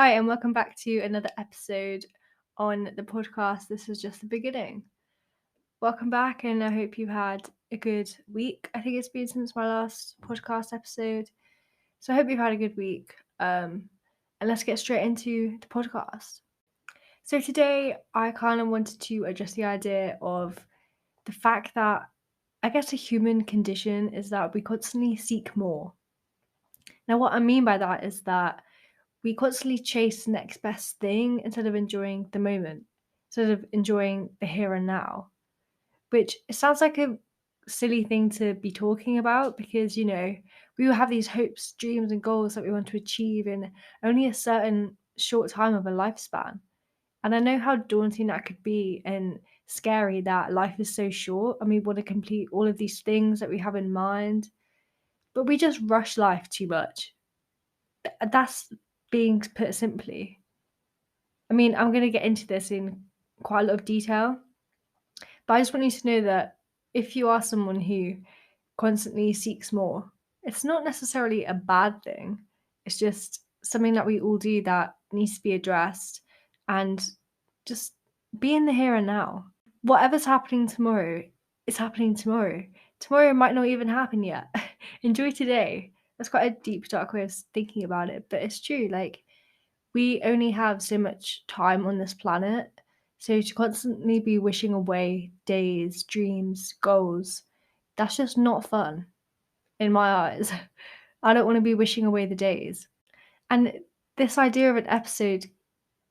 Hi, and welcome back to another episode on the podcast. This is just the beginning. Welcome back, and I hope you've had a good week. I think it's been since my last podcast episode, so I hope you've had a good week. And let's get straight into the podcast. So today, I kind of wanted to address the idea of the fact that I guess a human condition is that we constantly seek more. Now, what I mean by that is that we constantly chase the next best thing instead of enjoying the moment, instead of enjoying the here and now, which it sounds like a silly thing to be talking about because, we will have these hopes, dreams, and goals that we want to achieve in only a certain short time of a lifespan. And I know how daunting that could be and scary that life is so short and we want to complete all of these things that we have in mind, but we just rush life too much. That's being put simply. I mean, I'm going to get into this in quite a lot of detail, but I just want you to know that if you are someone who constantly seeks more, it's not necessarily a bad thing. It's just something that we all do that needs to be addressed and just be in the here and now. Whatever's happening tomorrow is happening tomorrow. Tomorrow might not even happen yet. Enjoy today. That's quite a deep, dark way of thinking about it, but it's true. Like, we only have so much time on this planet, so to constantly be wishing away days, dreams, goals, that's just not fun in my eyes. I don't want to be wishing away the days. And this idea of an episode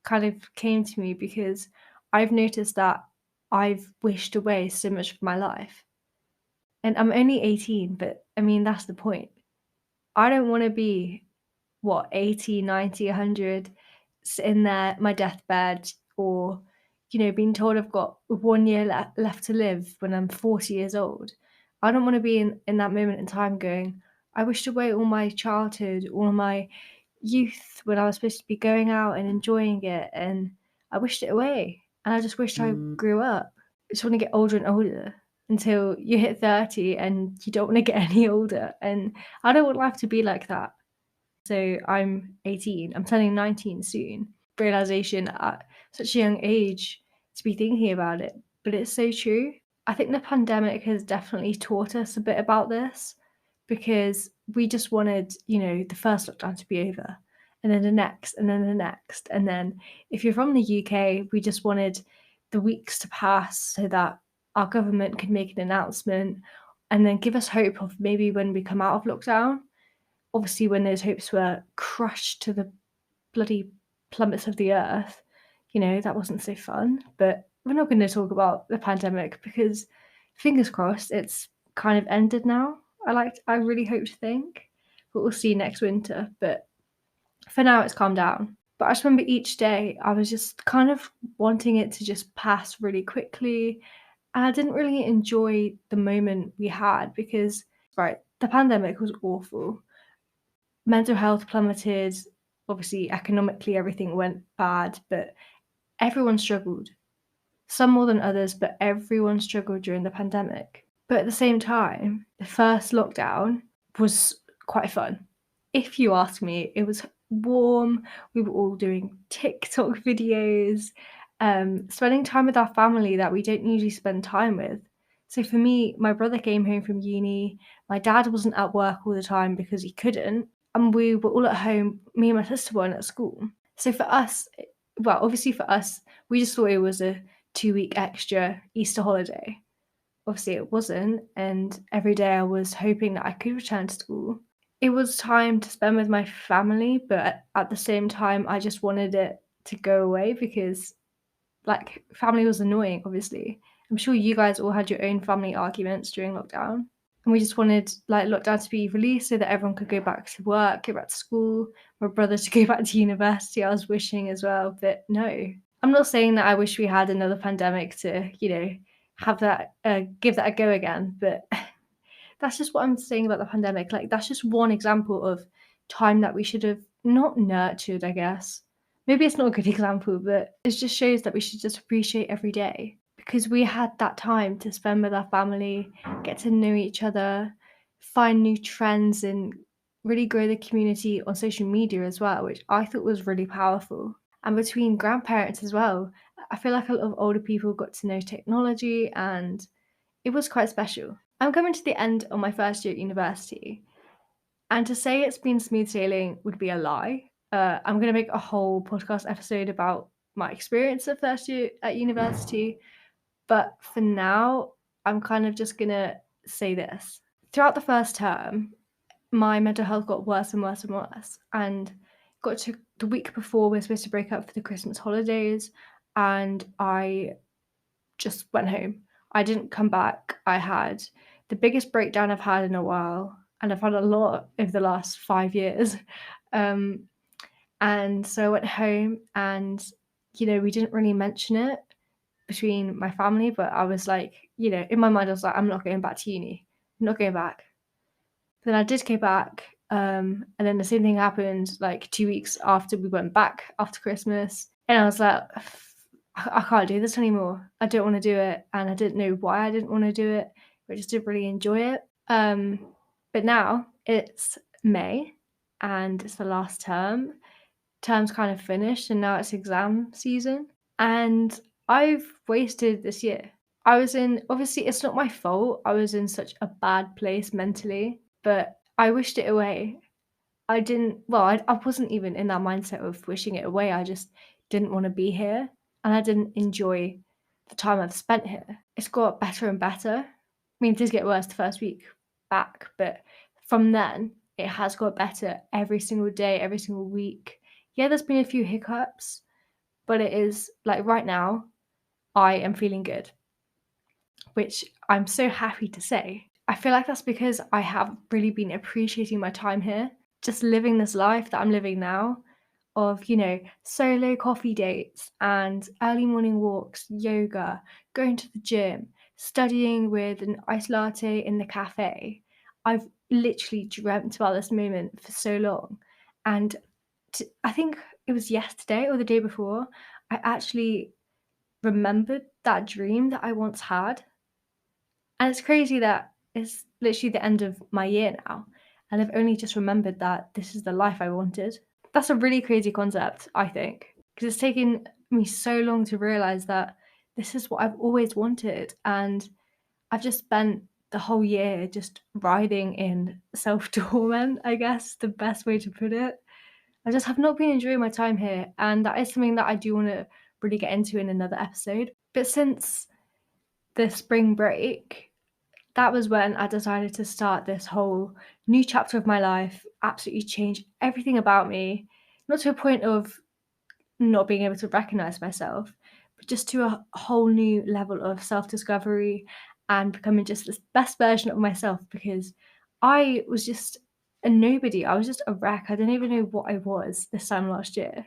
kind of came to me because I've noticed that I've wished away so much of my life. And I'm only 18, but I mean, that's the point. I don't want to be 80, 90, 100, sitting there, my deathbed, or, being told I've got 1 year left to live when I'm 40 years old. I don't want to be in that moment in time going, I wished away all my childhood, all my youth when I was supposed to be going out and enjoying it, and I wished it away. And I just wished I grew up. I just want to get older and older until you hit 30 and you don't want to get any older. And I don't want life to be like that. So I'm 18, I'm turning 19 soon. Realization at such a young age to be thinking about it, but it's so true. I think the pandemic has definitely taught us a bit about this because we just wanted, the first lockdown to be over and then the next and then the next. And then if you're from the UK, we just wanted the weeks to pass so that our government could make an announcement and then give us hope of maybe when we come out of lockdown. Obviously, when those hopes were crushed to the bloody plummets of the earth, that wasn't so fun. But we're not going to talk about the pandemic because, fingers crossed, it's kind of ended now. I really hope to think, but we'll see next winter. But for now, it's calmed down. But I just remember each day I was just kind of wanting it to just pass really quickly. And I didn't really enjoy the moment we had because, right, the pandemic was awful. Mental health plummeted. Obviously, economically, everything went bad, but everyone struggled. Some more than others, but everyone struggled during the pandemic. But at the same time, the first lockdown was quite fun. If you ask me, it was warm. We were all doing TikTok videos, spending time with our family that we don't usually spend time with. So for me, my brother came home from uni. My dad wasn't at work all the time because he couldn't. And we were all at home. Me and my sister weren't at school. So for us, well, obviously for us, we just thought it was a 2-week extra Easter holiday. Obviously it wasn't, and every day I was hoping that I could return to school. It was time to spend with my family, but at the same time I just wanted it to go away because, like, family was annoying, obviously. I'm sure you guys all had your own family arguments during lockdown. And we just wanted, like, lockdown to be released so that everyone could go back to work, go back to school, my brother to go back to university. I was wishing as well, but no. I'm not saying that I wish we had another pandemic to, have that, give that a go again, but that's just what I'm saying about the pandemic. Like, that's just one example of time that we should have not nurtured, I guess. Maybe it's not a good example, but it just shows that we should just appreciate every day because we had that time to spend with our family, get to know each other, find new trends in really grow the community on social media as well, which I thought was really powerful. And between grandparents as well, I feel like a lot of older people got to know technology and it was quite special. I'm coming to the end of my first year at university, and to say it's been smooth sailing would be a lie. I'm going to make a whole podcast episode about my experience of first year at university, but for now, I'm kind of just going to say this. Throughout the first term, my mental health got worse and worse and worse. And got to the week before we were supposed to break up for the Christmas holidays, and I just went home. I didn't come back. I had the biggest breakdown I've had in a while, and I've had a lot over the last 5 years. And so I went home, and we didn't really mention it between my family, but I was like, in my mind, I was like, I'm not going back to uni. I'm not going back. Then I did go back, and then the same thing happened like 2 weeks after we went back after Christmas, and I was like, I can't do this anymore. I don't want to do it, and I didn't know why I didn't want to do it. But I just didn't really enjoy it. But now it's May, and it's the last term. Term's kind of finished, and now it's exam season, and I've wasted this year. Obviously, it's not my fault. I was in such a bad place mentally, but I wished it away. I wasn't even in that mindset of wishing it away. I just didn't want to be here, and I didn't enjoy the time I've spent here. It's got better and better. I mean, it did get worse the first week back, but from then, it has got better every single day, every single week. Yeah, there's been a few hiccups, but it is like right now, I am feeling good, which I'm so happy to say. I feel like that's because I have really been appreciating my time here, just living this life that I'm living now of, solo coffee dates and early morning walks, yoga, going to the gym, studying with an iced latte in the cafe. I've literally dreamt about this moment for so long. And I think it was yesterday or the day before, I actually remembered that dream that I once had. And it's crazy that it's literally the end of my year now, and I've only just remembered that this is the life I wanted. That's a really crazy concept, I think, because it's taken me so long to realize that this is what I've always wanted, and I've just spent the whole year just riding in self-torment, I guess, the best way to put it. I just have not been enjoying my time here, and that is something that I do want to really get into in another episode. But since the spring break, that was when I decided to start this whole new chapter of my life, absolutely change everything about me, not to a point of not being able to recognize myself, but just to a whole new level of self-discovery and becoming just this best version of myself, because I was just a nobody. I was just a wreck. I didn't even know what I was this time last year.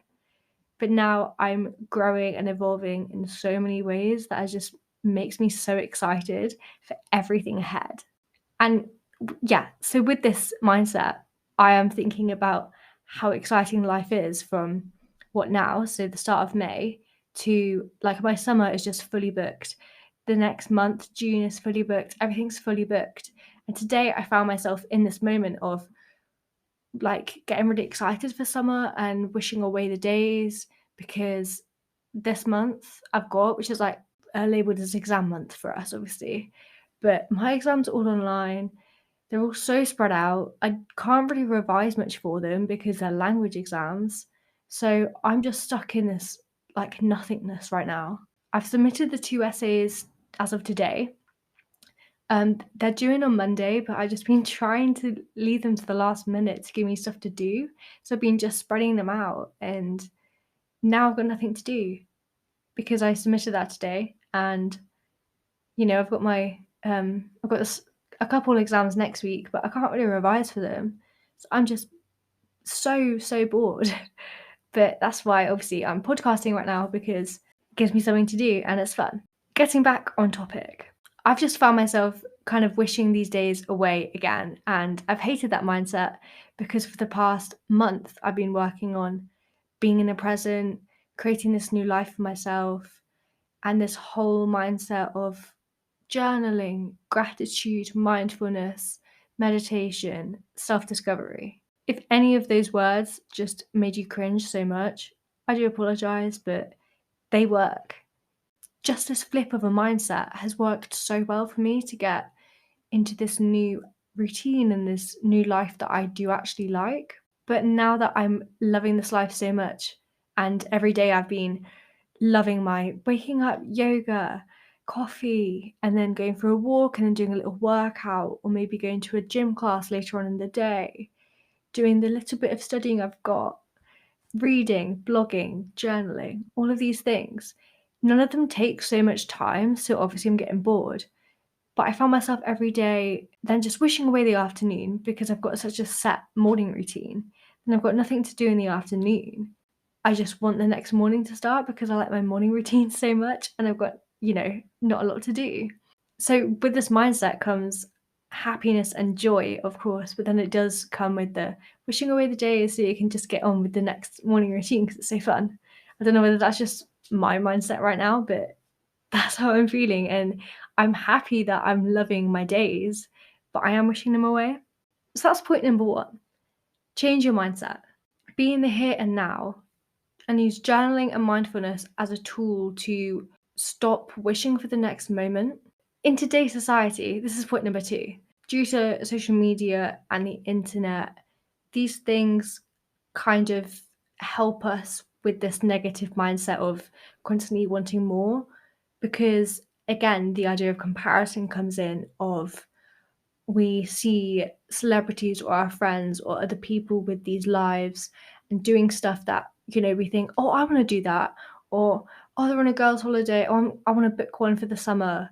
But now I'm growing and evolving in so many ways that just makes me so excited for everything ahead. And yeah, so with this mindset, I am thinking about how exciting life is from what now, so the start of May, to like my summer is just fully booked. The next month, June, is fully booked. Everything's fully booked. And today I found myself in this moment of like getting really excited for summer and wishing away the days, because this month I've got, which is like labeled as exam month for us, obviously, but my exams are all online. They're all so spread out. I can't really revise much for them because they're language exams. So I'm just stuck in this like nothingness right now. I've submitted the 2 essays as of today. They're due in on Monday, but I've just been trying to leave them to the last minute to give me stuff to do. So I've been just spreading them out, and now I've got nothing to do because I submitted that today, and I've got a couple exams next week, but I can't really revise for them. So I'm just so bored. But that's why obviously I'm podcasting right now, because it gives me something to do and it's fun. Getting back on topic, I've just found myself kind of wishing these days away again, and I've hated that mindset because for the past month I've been working on being in the present, creating this new life for myself, and this whole mindset of journaling, gratitude, mindfulness, meditation, self-discovery. If any of those words just made you cringe so much, I do apologise, but they work. Just this flip of a mindset has worked so well for me to get into this new routine and this new life that I do actually like. But now that I'm loving this life so much, and every day I've been loving my waking up, yoga, coffee, and then going for a walk and then doing a little workout, or maybe going to a gym class later on in the day, doing the little bit of studying I've got, reading, blogging, journaling, all of these things. None of them take so much time, so obviously I'm getting bored. But I found myself every day then just wishing away the afternoon because I've got such a set morning routine and I've got nothing to do in the afternoon. I just want the next morning to start because I like my morning routine so much and I've got, not a lot to do. So with this mindset comes happiness and joy, of course, but then it does come with the wishing away the day so you can just get on with the next morning routine because it's so fun. I don't know whether that's just my mindset right now, but that's how I'm feeling. And I'm happy that I'm loving my days, but I am wishing them away. So that's point number one. Change your mindset. Be in the here and now and use journaling and mindfulness as a tool to stop wishing for the next moment. In today's society, this is point number two. Due to social media and the internet, these things kind of help us with this negative mindset of constantly wanting more because, again, the idea of comparison comes in of we see celebrities or our friends or other people with these lives and doing stuff that, we think, oh, I want to do that, or oh, they're on a girls' holiday, or I want to book one for the summer.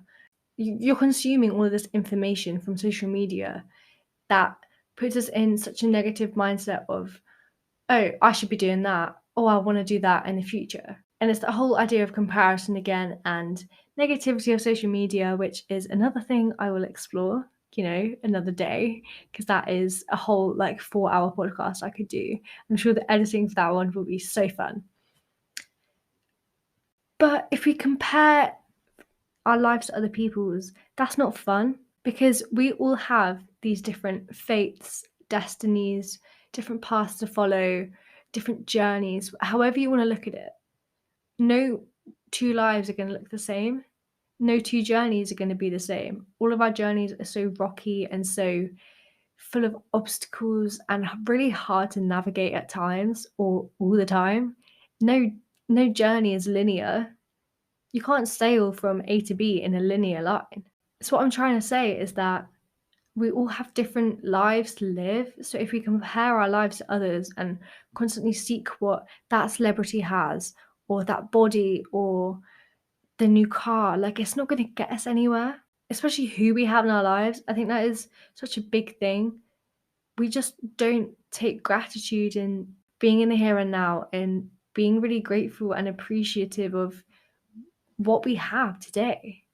You're consuming all of this information from social media that puts us in such a negative mindset of, oh, I should be doing that. Oh, I want to do that in the future. And it's the whole idea of comparison again and negativity of social media, which is another thing I will explore, another day, because that is a whole 4-hour podcast I could do. I'm sure the editing for that one will be so fun. But if we compare our lives to other people's, that's not fun because we all have these different fates, destinies, different paths to follow, different journeys, however you want to look at it. No two lives are going to look the same. No two journeys are going to be the same. All of our journeys are so rocky and so full of obstacles and really hard to navigate at times or all the time. No journey is linear. You can't sail from A to B in a linear line. So what I'm trying to say is that we all have different lives to live. So if we compare our lives to others and constantly seek what that celebrity has or that body or the new car, it's not going to get us anywhere, especially who we have in our lives. I think that is such a big thing. We just don't take gratitude in being in the here and now and being really grateful and appreciative of what we have today.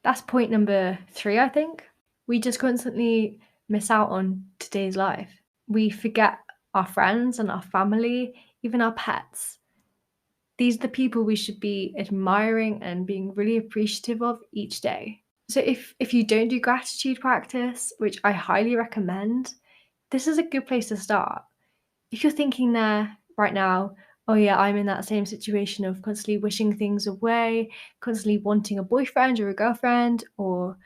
That's point number 3, I think. We just constantly miss out on today's life. We forget our friends and our family, even our pets. These are the people we should be admiring and being really appreciative of each day. So if you don't do gratitude practice, which I highly recommend, this is a good place to start. If you're thinking there right now, oh yeah, I'm in that same situation of constantly wishing things away, constantly wanting a boyfriend or a girlfriend, or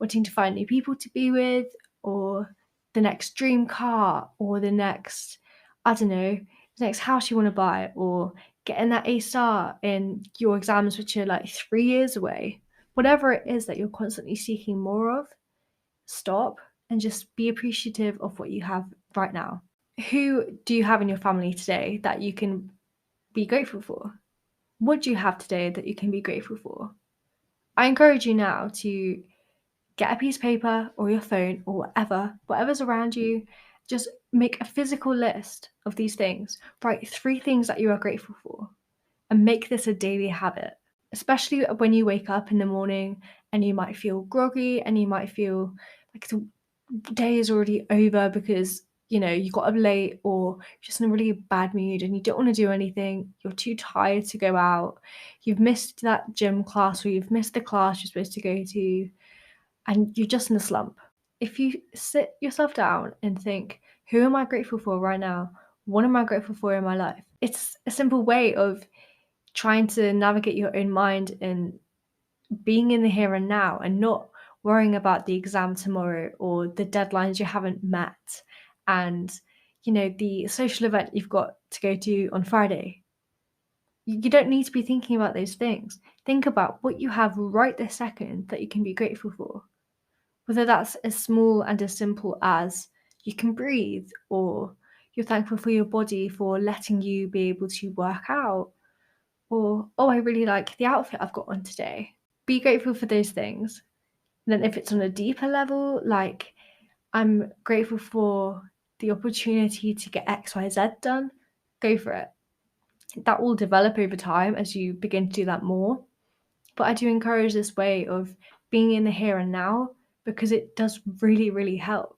wanting to find new people to be with, or the next dream car, or the next, I don't know, the next house you want to buy, or getting that A star in your exams, which are 3 years away. Whatever it is that you're constantly seeking more of, stop and just be appreciative of what you have right now. Who do you have in your family today that you can be grateful for? What do you have today that you can be grateful for? I encourage you now to get a piece of paper or your phone or whatever's around you. Just make a physical list of these things. Write 3 things that you are grateful for and make this a daily habit, especially when you wake up in the morning and you might feel groggy and you might feel like the day is already over because you got up late or you're just in a really bad mood and you don't want to do anything, you're too tired to go out, you've missed that gym class or you've missed the class you're supposed to go to, and you're just in a slump. If you sit yourself down and think, who am I grateful for right now? What am I grateful for in my life? It's a simple way of trying to navigate your own mind and being in the here and now and not worrying about the exam tomorrow or the deadlines you haven't met and the social event you've got to go to on Friday. You don't need to be thinking about those things. Think about what you have right this second that you can be grateful for. Whether that's as small and as simple as you can breathe, or you're thankful for your body for letting you be able to work out, or, oh, I really like the outfit I've got on today. Be grateful for those things. And then if it's on a deeper level, like I'm grateful for the opportunity to get XYZ done, go for it. That will develop over time as you begin to do that more. But I do encourage this way of being in the here and now because it does really, really help.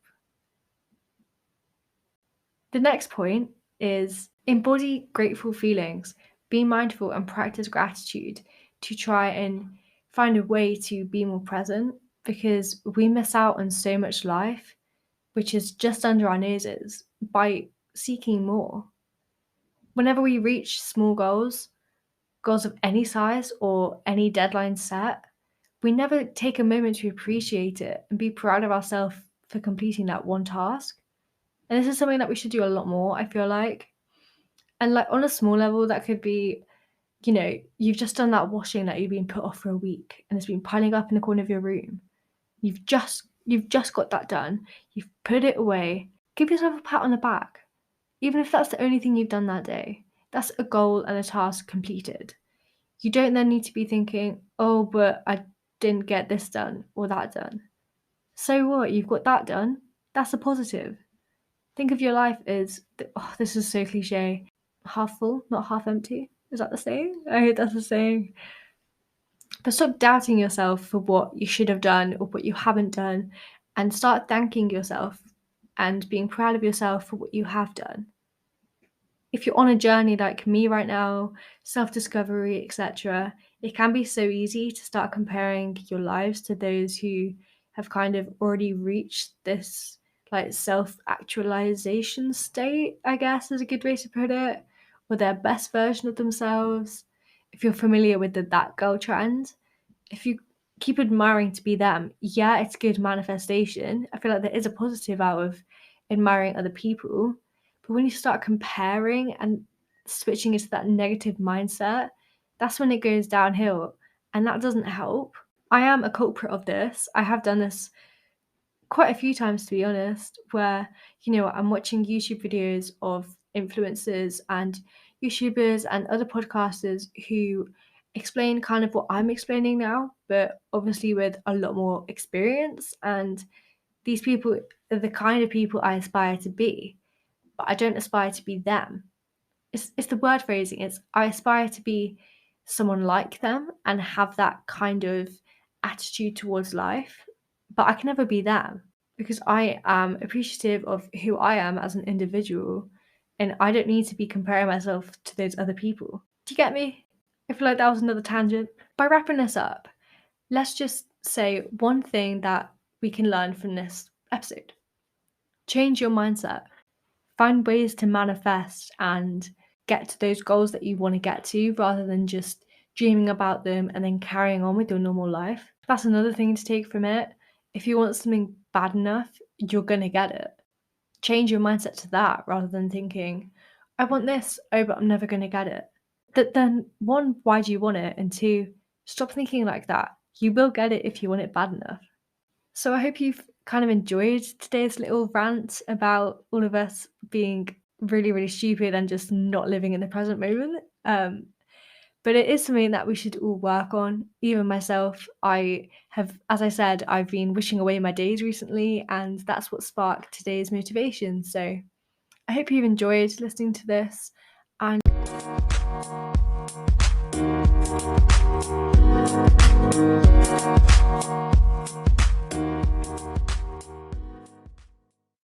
The next point is embody grateful feelings. Be mindful and practice gratitude to try and find a way to be more present because we miss out on so much life, which is just under our noses, by seeking more. Whenever we reach small goals of any size or any deadline set, we never take a moment to appreciate it and be proud of ourselves for completing that one task. And this is something that we should do a lot more, I feel like. And like on a small level, that could be, you've just done that washing that you've been put off for a week and it's been piling up in the corner of your room. You've just got that done. You've put it away. Give yourself a pat on the back. Even if that's the only thing you've done that day. That's a goal and a task completed. You don't then need to be thinking, oh, but I didn't get this done or that done. So what? You've got that done. That's a positive. Think of your life as, this is so cliche, half full, not half empty. Is that the saying? I heard that's the saying. But stop doubting yourself for what you should have done or what you haven't done and start thanking yourself and being proud of yourself for what you have done. If you're on a journey like me right now, self-discovery, etc., it can be so easy to start comparing your lives to those who have kind of already reached this like self-actualization state, I guess is a good way to put it, or their best version of themselves. If you're familiar with the that girl trend, if you keep admiring to be them, yeah, it's good manifestation. I feel like there is a positive out of admiring other people. But when you start comparing and switching into that negative mindset, that's when it goes downhill. And that doesn't help. I am a culprit of this. I have done this quite a few times, to be honest, where, I'm watching YouTube videos of influencers and YouTubers and other podcasters who explain kind of what I'm explaining now, but obviously with a lot more experience. And these people are the kind of people I aspire to be, but I don't aspire to be them. It's the word phrasing. It's I aspire to be someone like them and have that kind of attitude towards life, but I can never be them because I am appreciative of who I am as an individual and I don't need to be comparing myself to those other people. Do you get me? I feel like that was another tangent. By wrapping this up, let's just say one thing that we can learn from this episode. Change your mindset. Find ways to manifest and get to those goals that you want to get to rather than just dreaming about them and then carrying on with your normal life. That's another thing to take from it. If you want something bad enough, you're going to get it. Change your mindset to that rather than thinking, I want this, oh, but I'm never going to get it. Then one, why do you want it? And two, stop thinking like that. You will get it if you want it bad enough. So I hope you've kind of enjoyed today's little rant about all of us being really, really stupid and just not living in the present moment. But it is something that we should all work on. Even myself, I have, as I said, I've been wishing away my days recently, and that's what sparked today's motivation. So I hope you've enjoyed listening to this. And